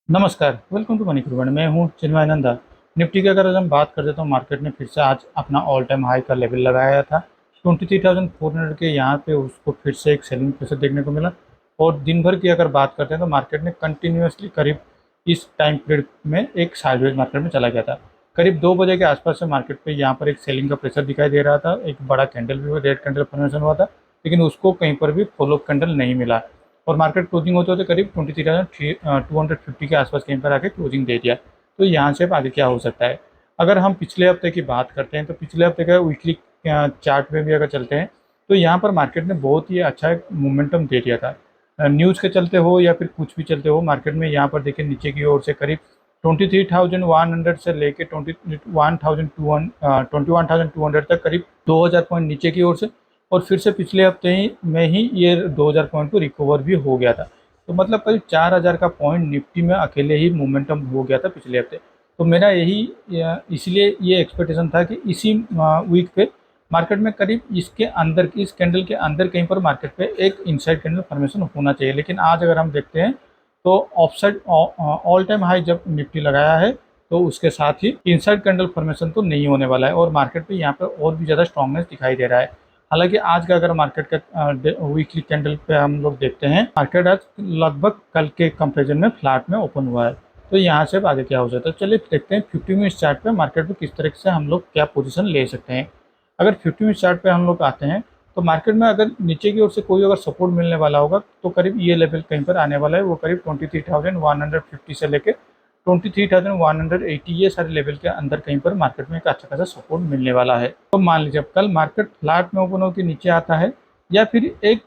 नमस्कार, welcome to money कुर्बान। मैं हूँ चिन्मय नंदा। निफ्टी की अगर आज हम बात करते तो मार्केट ने फिर से आज अपना ऑल टाइम हाई का लेवल लगाया था 23,400 के। यहाँ पे उसको फिर से एक सेलिंग प्रेशर देखने को मिला। और दिन भर की अगर बात करते हैं तो मार्केट ने कंटिन्यूसली करीब इस टाइम पीरियड में एक साइडवेज मार्केट में चला गया था। करीब 2 बजे के आसपास से मार्केट पे यहाँ पर एक सेलिंग का प्रेशर दिखाई दे रहा था। एक बड़ा कैंडल भी हुआ, रेड कैंडल फॉर्मेशन हुआ था, लेकिन उसको कहीं पर भी फॉलो कैंडल नहीं मिला। और मार्केट क्लोजिंग होते होते करीब 23,250 के आसपास कहीं पर आके क्लोजिंग दे दिया। तो यहाँ से अब आगे क्या हो सकता है? अगर हम पिछले हफ्ते की बात करते हैं तो पिछले हफ्ते का वीकली चार्ट में भी अगर चलते हैं तो यहाँ पर मार्केट ने बहुत ही अच्छा एक मोमेंटम दे दिया था। न्यूज़ के चलते हो या फिर कुछ भी चलते हो, मार्केट में यहाँ पर देखिए नीचे की ओर से करीब 23,100 से लेके 21,200 तक करीब 2,000 पॉइंट नीचे की ओर से। और फिर से पिछले हफ्ते ही में ही ये 2,000 पॉइंट को रिकवर भी हो गया था। तो मतलब करीब 4,000 का पॉइंट निफ्टी में अकेले ही मोमेंटम हो गया था पिछले हफ्ते। तो मेरा यही इसलिए ये एक्सपेक्टेशन था कि इसी वीक पे मार्केट में करीब इसके अंदर, इस कैंडल के अंदर कहीं पर मार्केट पे एक इनसाइड कैंडल फॉर्मेशन होना चाहिए। लेकिन आज अगर हम देखते हैं तो ऑफसाइड ऑल टाइम हाई जब निफ्टी लगाया है तो उसके साथ ही इनसाइड कैंडल फॉर्मेशन तो नहीं होने वाला है और मार्केट पे यहाँ पर और भी ज़्यादा स्ट्रॉन्गनेस दिखाई दे रहा है। हालांकि आज का अगर मार्केट का वीकली कैंडल पे हम लोग देखते हैं, मार्केट आज लगभग कल के कंपेरिजन में फ्लैट में ओपन हुआ है। तो यहाँ से आगे क्या हो जाता है, चलिए देखते हैं 50 मिनट चार्ट पे मार्केट में किस तरह से हम लोग क्या पोजीशन ले सकते हैं। अगर 50 मिनट चार्ट पे हम लोग आते हैं तो मार्केट में अगर नीचे की ओर से कोई अगर सपोर्ट मिलने वाला होगा तो करीब ये लेवल कहीं पर आने वाला है। वो करीब 23,150 से लेकर 23,180 ये सारे लेवल के अंदर कहीं पर मार्केट में एक अच्छा खासा सपोर्ट मिलने वाला है। तो मान लीजिए अब कल मार्केट फ्लैट में ओपन होकर नीचे आता है या फिर एक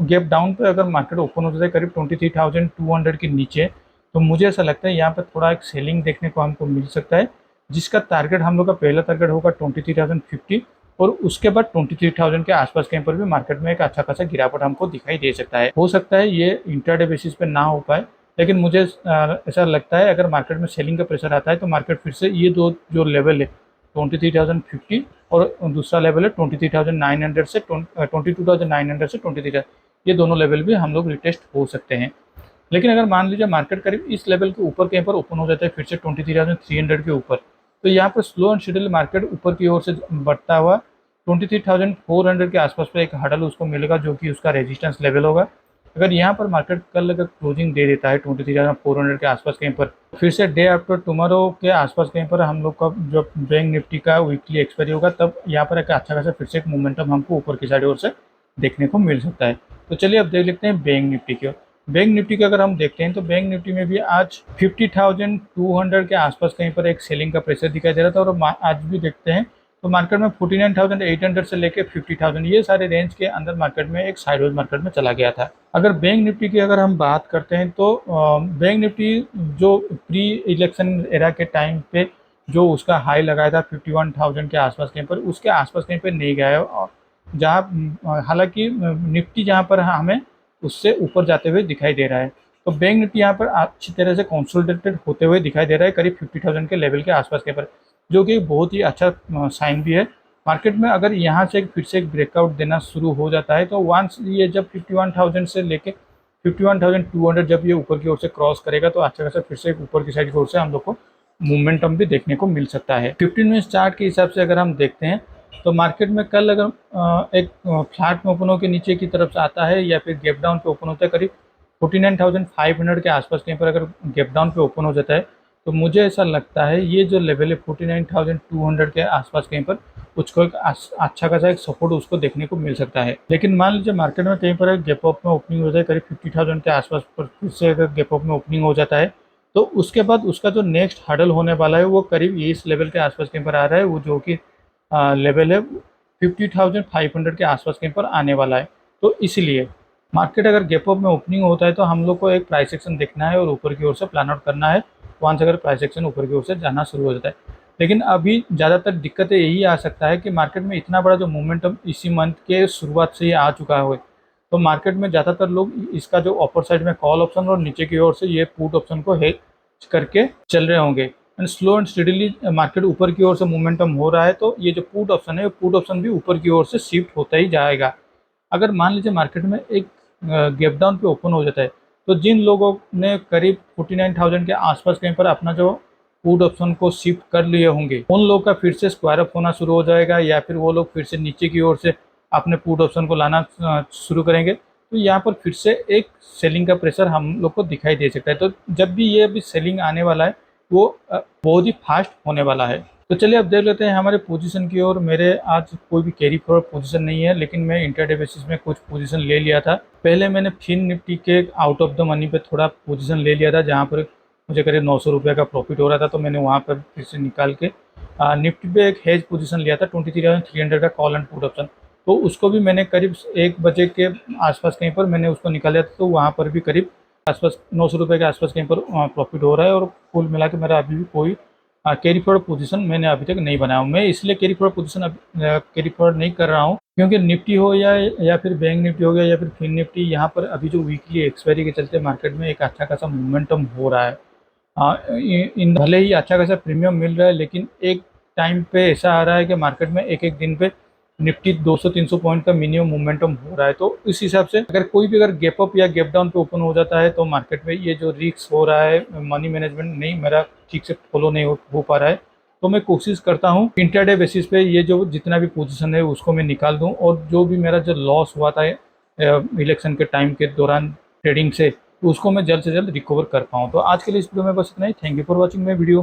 गैप डाउन पे अगर मार्केट ओपन हो जाता है करीब 23,200 के नीचे, तो मुझे ऐसा लगता है यहाँ पर थोड़ा एक सेलिंग देखने को हमको मिल सकता है, जिसका टारगेट हम लोग का पहला टारगेट होगा 23,050। और उसके बाद 23,000 के आसपास कहीं पर भी मार्केट में एक अच्छा खासा गिरावट हमको दिखाई दे सकता है। हो सकता है ये इंट्राडे बेसिस पे ना हो पाए, लेकिन मुझे ऐसा लगता है अगर मार्केट में सेलिंग का प्रेशर आता है तो मार्केट फिर से ये दो जो लेवल है 23,050 और दूसरा लेवल है 23,900 से 22,900 से 23,000, ये दोनों लेवल भी हम लोग रिटेस्ट हो सकते हैं। लेकिन अगर मान लीजिए मार्केट करीब इस लेवल के ऊपर कहीं पर ओपन हो जाता है फिर से 23,300 के ऊपर, तो यहाँ पर स्लो एंड शेड्यूल मार्केट ऊपर की ओर से बढ़ता हुआ 23,400 के आसपास पे एक हडल उसको मिलेगा जो कि उसका रेजिस्टेंस लेवल होगा। अगर यहाँ पर मार्केट कल अगर क्लोजिंग दे देता है 23,400 के आसपास कहीं पर, फिर से डे आफ्टर टुमारो के आसपास कहीं पर हम लोग का जो बैंक निफ्टी का वीकली एक्सपायरी होगा, तब यहाँ पर एक अच्छा खासा फिर से एक मोमेंटम हमको ऊपर की साइड ओर से देखने को मिल सकता है। तो चलिए अब देख लेते हैं बैंक निफ्टी की। बैंक निफ्टी का अगर हम देखते हैं तो बैंक निफ्टी में भी आज 50,200 के आसपास कहीं पर एक सेलिंग का प्रेशर दिखाई दे रहा था। और आज भी देखते हैं तो मार्केट में 49,800 से लेकर 50,000 ये सारे रेंज के अंदर मार्केट में एक साइडवेज मार्केट में चला गया था। अगर बैंक निफ्टी की अगर हम बात करते हैं तो बैंक निफ्टी जो प्री इलेक्शन एरा के टाइम पे जो उसका हाई लगाया था 51,000 के आसपास कहीं पर, उसके आसपास कहीं पर नहीं गया है। और जहाँ हालांकि निफ्टी जहाँ पर हमें उससे ऊपर जाते हुए दिखाई दे रहा है, तो बैंक निफ्टी यहाँ पर अच्छी तरह से कंसोलिडेटेड होते हुए दिखाई दे रहा है करीब 50,000 के लेवल के आसपास के पर, जो कि बहुत ही अच्छा साइन भी है मार्केट में। अगर यहाँ से फिर से एक ब्रेकआउट देना शुरू हो जाता है तो वंस ये जब 51,000 से लेके 51,200 जब ये ऊपर की ओर से क्रॉस करेगा तो अच्छा खासा फिर से एक ऊपर की साइड की ओर से हम लोग को मोमेंटम भी देखने को मिल सकता है। 15 मिनट चार्ट के हिसाब से अगर हम देखते हैं तो मार्केट में कल अगर एक फ्लैट में ओपन होकर नीचे की तरफ से आता है या फिर गैप डाउन पे ओपन होता है करीब 49,500 के आसपास कहीं पर अगर गैप डाउन पे ओपन हो जाता है, तो मुझे ऐसा लगता है ये जो लेवल है 49,200 के आसपास कहीं पर उसको एक अच्छा खासा एक सपोर्ट उसको देखने को मिल सकता है। लेकिन मान लीजिए मार्केट में कहीं पर गैप अप में ओपनिंग हो जाए करीब 50,000 के आसपास पर, फिर से अगर गैप अप में ओपनिंग हो जाता है तो उसके बाद उसका जो नेक्स्ट हडल होने वाला है वो करीब इस लेवल के आसपास कहीं पर आ रहा है, वो जो कि लेवल है 50,500 के आसपास कहीं पर आने वाला है। तो इसलिए मार्केट अगर गैप अप में ओपनिंग होता है तो हम लोग को एक प्राइस एक्शन देखना है और ऊपर की ओर से प्लान आउट करना है। वहाँ से अगर प्राइस एक्शन ऊपर की ओर से जाना शुरू हो जाता है, लेकिन अभी ज़्यादातर दिक्कतें यही आ सकता है कि मार्केट में इतना बड़ा जो मोमेंटम इसी मंथ के शुरुआत से ही आ चुका है, तो मार्केट में ज़्यादातर लोग इसका जो अपर साइड में कॉल ऑप्शन और नीचे की ओर से ये पुट ऑप्शन को हेज करके चल रहे होंगे। And slow and steadily market ऊपर की ओर से मोमेंटम हो रहा है तो ये जो पुट ऑप्शन है पुट ऑप्शन भी ऊपर की ओर से शिफ्ट होता ही जाएगा। अगर मान लीजिए मार्केट में एक गैप डाउन पे ओपन हो जाता है तो जिन लोगों ने करीब 49,000 के आसपास कहीं पर अपना जो पुट ऑप्शन को शिफ्ट कर लिए होंगे, उन लोग का फिर से स्क्वायर अप होना शुरू हो जाएगा, या फिर वो लोग फिर से नीचे की ओर से अपने पुट ऑप्शन को लाना शुरू करेंगे। तो यहाँ पर फिर से एक सेलिंग का प्रेशर हम लोग को दिखाई दे सकता है। तो जब भी ये अभी सेलिंग आने वाला है वो बहुत ही फास्ट होने वाला है। तो चलिए अब देख लेते हैं हमारे पोजीशन की ओर। मेरे आज कोई भी कैरी फॉरवर्ड पोजीशन नहीं है, लेकिन मैं इंटरडे बेसिस में कुछ पोजीशन ले लिया था। पहले मैंने फिन निफ्टी के आउट ऑफ द मनी पे थोड़ा पोजीशन ले लिया था, जहाँ पर मुझे करीब 900 रुपये का प्रॉफिट हो रहा था। तो मैंने वहाँ पर फिर से निकाल के निफ्टी पे एक हेज पोजीशन लिया था 23,300 का कॉल एंड पुट ऑप्शन। तो उसको भी मैंने करीब 1 बजे के आसपास कहीं पर मैंने उसको निकाला था। तो वहाँ पर भी करीब आसपास 900 रुपये के आसपास कहीं पर प्रॉफिट हो रहा है। और कुल मिला के मेरा अभी भी कोई कैरी फॉरवर्ड पोजीशन मैंने अभी तक नहीं बनाया हूँ। मैं इसलिए carry forward position carry forward नहीं कर रहा हूँ, क्योंकि निफ्टी हो या फिर बैंक निफ्टी हो गया या फिर फिन निफ्टी, यहाँ पर अभी जो वीकली एक्सपायरी के चलते मार्केट में एक अच्छा खासा मोमेंटम हो रहा है। इन भले ही अच्छा खासा प्रीमियम मिल रहा है, लेकिन एक टाइम पे ऐसा आ रहा है कि मार्केट में एक एक दिन पे निफ्टी 200-300 पॉइंट का मिनिमम मोमेंटम हो रहा है। तो इस हिसाब से अगर कोई भी अगर गैप अप या गैप डाउन पे ओपन हो जाता है तो मार्केट में ये जो रिस्क हो रहा है, मनी मैनेजमेंट नहीं मेरा ठीक से फॉलो नहीं हो पा रहा है। तो मैं कोशिश करता हूँ इंट्राडे बेसिस पे ये जो जितना भी पोजीशन है उसको मैं निकाल दूँ, और जो भी मेरा जो लॉस हुआ था इलेक्शन के टाइम के दौरान ट्रेडिंग से, तो उसको मैं जल्द से जल्द रिकवर कर पाऊँ। तो आज के लिए इस वीडियो में बस इतना ही। Thank you for watching my video.